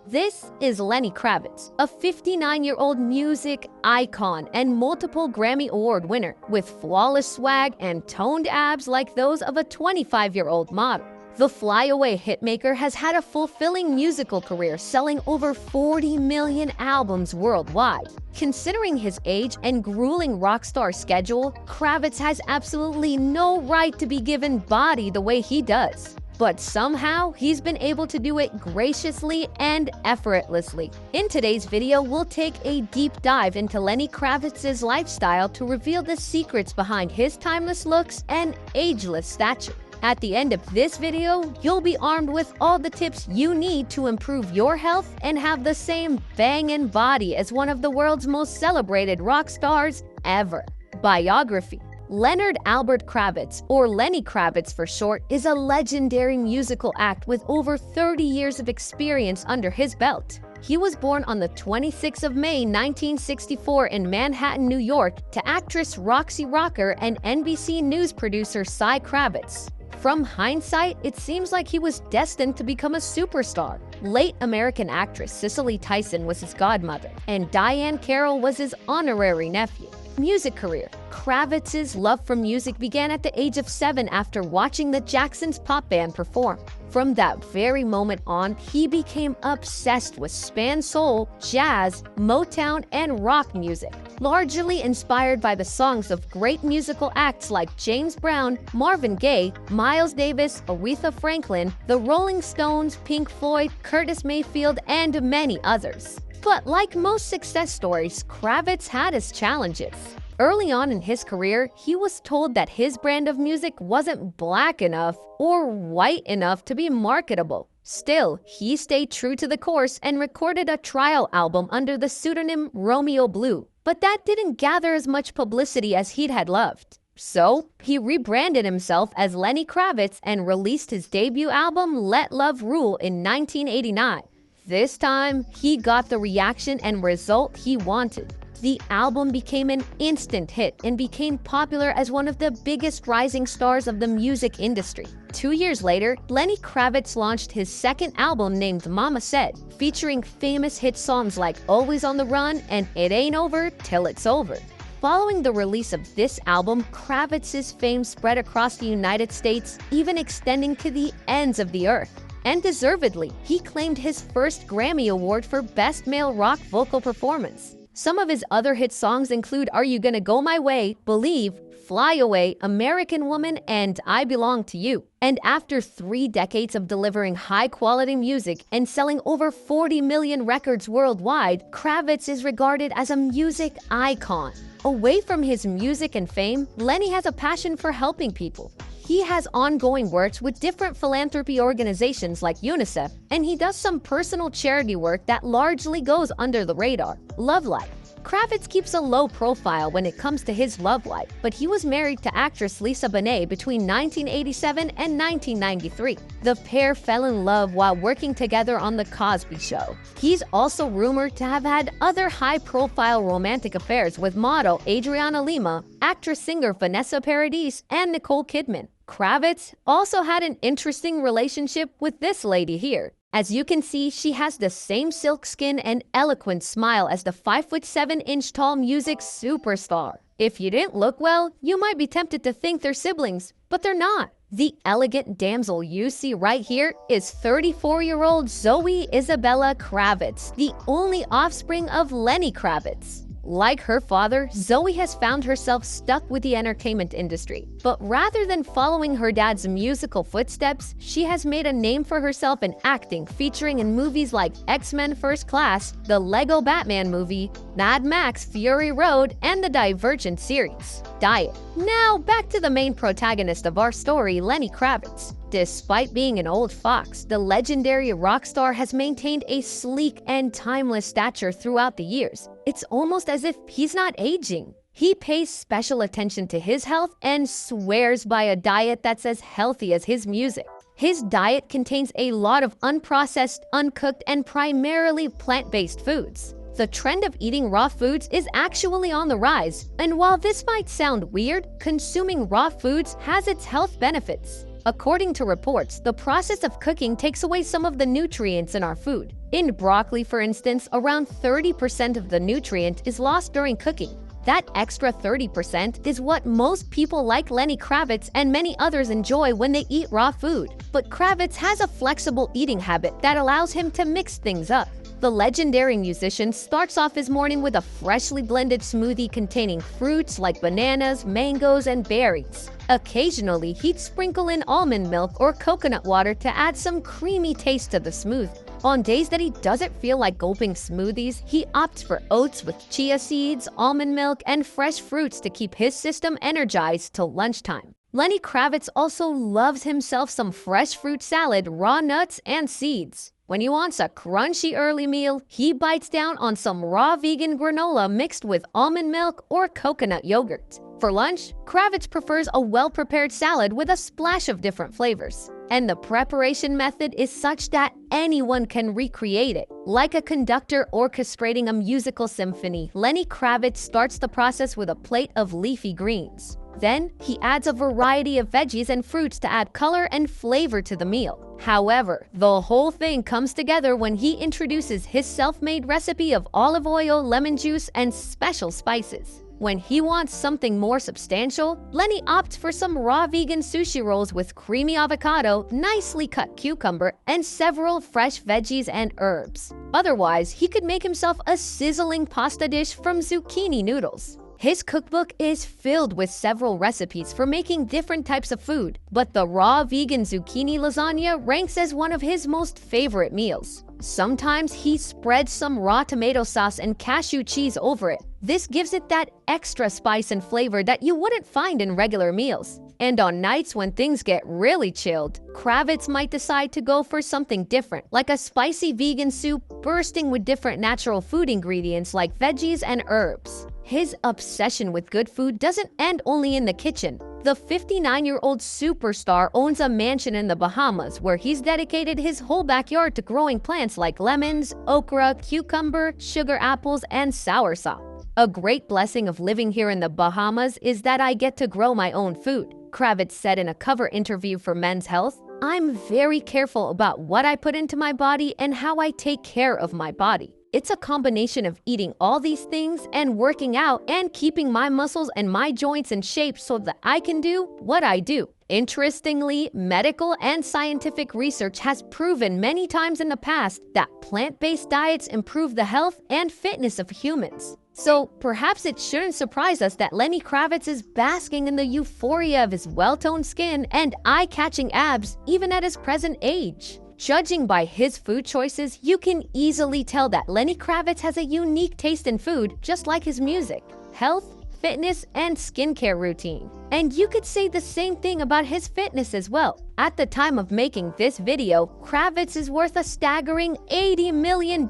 This is Lenny Kravitz, a 59-year-old music icon and multiple Grammy Award winner with flawless swag and toned abs like those of a 25-year-old model. The flyaway hitmaker has had a fulfilling musical career, selling over 40 million albums worldwide. Considering his age and grueling rock star schedule, Kravitz has absolutely no right to be given body the way he does. But somehow, he's been able to do it graciously and effortlessly. In today's video, we'll take a deep dive into Lenny Kravitz's lifestyle to reveal the secrets behind his timeless looks and ageless stature. At the end of this video, you'll be armed with all the tips you need to improve your health and have the same bangin' body as one of the world's most celebrated rock stars ever. Biography. Leonard Albert Kravitz, or Lenny Kravitz for short, is a legendary musical act with over 30 years of experience under his belt. He was born on the 26th of May 1964 in Manhattan, New York, to actress Roxy Rocker and NBC News producer Cy Kravitz. From hindsight, it seems like he was destined to become a superstar. Late American actress Cicely Tyson was his godmother, and Diane Carroll was his honorary nephew. Music career. Kravitz's love for music began at the age of 7 after watching the Jacksons pop band perform. From that very moment on, he became obsessed with span soul, jazz, Motown, and rock music, largely inspired by the songs of great musical acts like James Brown, Marvin Gaye, Miles Davis, Aretha Franklin, the Rolling Stones, Pink Floyd, Curtis Mayfield, and many others. But like most success stories, Kravitz had his challenges. Early on in his career, he was told that his brand of music wasn't black enough or white enough to be marketable. Still, he stayed true to the course and recorded a trial album under the pseudonym Romeo Blue. But that didn't gather as much publicity as he'd had loved. So, he rebranded himself as Lenny Kravitz and released his debut album Let Love Rule in 1989. This time, he got the reaction and result he wanted. The album became an instant hit and became popular as one of the biggest rising stars of the music industry. 2 years later, Lenny Kravitz launched his second album named Mama Said, featuring famous hit songs like Always on the Run and It Ain't Over Till It's Over. Following the release of this album, Kravitz's fame spread across the United States, even extending to the ends of the earth. And deservedly, he claimed his first Grammy Award for Best Male Rock Vocal Performance. Some of his other hit songs include Are You Gonna Go My Way, Believe, Fly Away, American Woman, and I Belong to You. And after 3 decades of delivering high-quality music and selling over 40 million records worldwide, Kravitz is regarded as a music icon. Away from his music and fame, Lenny has a passion for helping people. He has ongoing works with different philanthropy organizations like UNICEF, and he does some personal charity work that largely goes under the radar. Love life. Kravitz keeps a low profile when it comes to his love life, but he was married to actress Lisa Bonet between 1987 and 1993. The pair fell in love while working together on The Cosby Show. He's also rumored to have had other high-profile romantic affairs with model Adriana Lima, actress-singer Vanessa Paradis, and Nicole Kidman. Kravitz also had an interesting relationship with this lady here. As you can see, she has the same silk skin and eloquent smile as the 5'7" tall music superstar. If you didn't look well, you might be tempted to think they're siblings, but they're not. The elegant damsel you see right here is 34-year-old Zoe Isabella Kravitz, the only offspring of Lenny Kravitz. Like her father, Zoe has found herself stuck with the entertainment industry. But rather than following her dad's musical footsteps, she has made a name for herself in acting, featuring in movies like X-Men First Class, the Lego Batman movie, Mad Max Fury Road, and the Divergent series. Diet. Now, back to the main protagonist of our story, Lenny Kravitz. Despite being an old fox, the legendary rock star has maintained a sleek and timeless stature throughout the years. It's almost as if he's not aging. He pays special attention to his health and swears by a diet that's as healthy as his music. His diet contains a lot of unprocessed, uncooked, and primarily plant-based foods. The trend of eating raw foods is actually on the rise, and while this might sound weird, consuming raw foods has its health benefits. According to reports, the process of cooking takes away some of the nutrients in our food. In broccoli, for instance, around 30% of the nutrient is lost during cooking. That extra 30% is what most people like Lenny Kravitz and many others enjoy when they eat raw food. But Kravitz has a flexible eating habit that allows him to mix things up. The legendary musician starts off his morning with a freshly blended smoothie containing fruits like bananas, mangoes, and berries. Occasionally, he'd sprinkle in almond milk or coconut water to add some creamy taste to the smoothie. On days that he doesn't feel like gulping smoothies, he opts for oats with chia seeds, almond milk, and fresh fruits to keep his system energized till lunchtime. Lenny Kravitz also loves himself some fresh fruit salad, raw nuts, and seeds. When he wants a crunchy early meal, he bites down on some raw vegan granola mixed with almond milk or coconut yogurt. For lunch, Kravitz prefers a well-prepared salad with a splash of different flavors. And the preparation method is such that anyone can recreate it. Like a conductor orchestrating a musical symphony, Lenny Kravitz starts the process with a plate of leafy greens. Then, he adds a variety of veggies and fruits to add color and flavor to the meal. However, the whole thing comes together when he introduces his self-made recipe of olive oil, lemon juice, and special spices. When he wants something more substantial, Lenny opts for some raw vegan sushi rolls with creamy avocado, nicely cut cucumber, and several fresh veggies and herbs. Otherwise, he could make himself a sizzling pasta dish from zucchini noodles. His cookbook is filled with several recipes for making different types of food, but the raw vegan zucchini lasagna ranks as one of his most favorite meals. Sometimes he spreads some raw tomato sauce and cashew cheese over it. This gives it that extra spice and flavor that you wouldn't find in regular meals. And on nights when things get really chilled, Kravitz might decide to go for something different, like a spicy vegan soup bursting with different natural food ingredients like veggies and herbs. His obsession with good food doesn't end only in the kitchen. The 59-year-old superstar owns a mansion in the Bahamas where he's dedicated his whole backyard to growing plants like lemons, okra, cucumber, sugar apples, and soursop. A great blessing of living here in the Bahamas is that I get to grow my own food, Kravitz said in a cover interview for Men's Health. I'm very careful about what I put into my body and how I take care of my body. It's a combination of eating all these things and working out and keeping my muscles and my joints in shape so that I can do what I do. Interestingly, medical and scientific research has proven many times in the past that plant-based diets improve the health and fitness of humans. So perhaps it shouldn't surprise us that Lenny Kravitz is basking in the euphoria of his well-toned skin and eye-catching abs even at his present age. Judging by his food choices, you can easily tell that Lenny Kravitz has a unique taste in food, just like his music, health, fitness, and skincare routine. And you could say the same thing about his fitness as well. At the time of making this video, Kravitz is worth a staggering $80 million.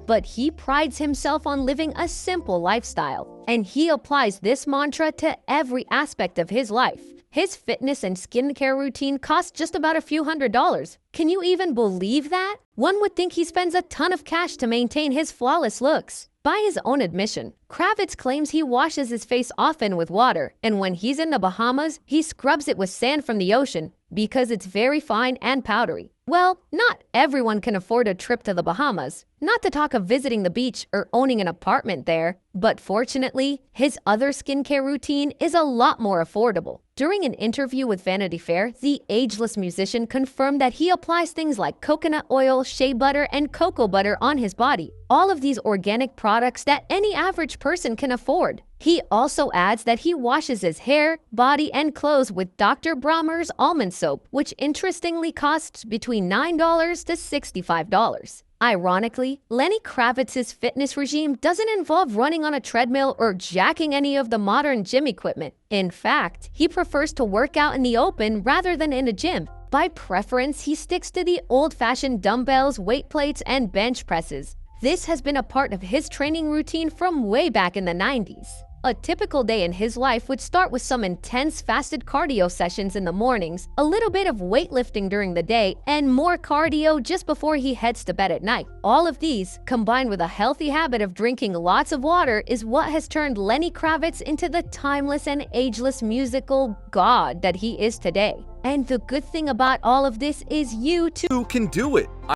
But he prides himself on living a simple lifestyle, and he applies this mantra to every aspect of his life. His fitness and skincare routine costs just about a few $100s. Can you even believe that? One would think he spends a ton of cash to maintain his flawless looks. By his own admission, Kravitz claims he washes his face often with water, and when he's in the Bahamas, he scrubs it with sand from the ocean because it's very fine and powdery. Well, not everyone can afford a trip to the Bahamas, not to talk of visiting the beach or owning an apartment there. But fortunately, his other skincare routine is a lot more affordable. During an interview with Vanity Fair, the ageless musician confirmed that he applies things like coconut oil, shea butter, and cocoa butter on his body. All of these organic products that any average person can afford. He also adds that he washes his hair, body, and clothes with Dr. Brahmer's almond soap, which interestingly costs between $9 to $65. Ironically, Lenny Kravitz's fitness regime doesn't involve running on a treadmill or jacking any of the modern gym equipment. In fact, he prefers to work out in the open rather than in a gym. By preference, he sticks to the old-fashioned dumbbells, weight plates, and bench presses. This has been a part of his training routine from way back in the 90s. A typical day in his life would start with some intense fasted cardio sessions in the mornings, a little bit of weightlifting during the day, and more cardio just before he heads to bed at night. All of these, combined with a healthy habit of drinking lots of water, is what has turned Lenny Kravitz into the timeless and ageless musical god that he is today. And the good thing about all of this is you too You can do it.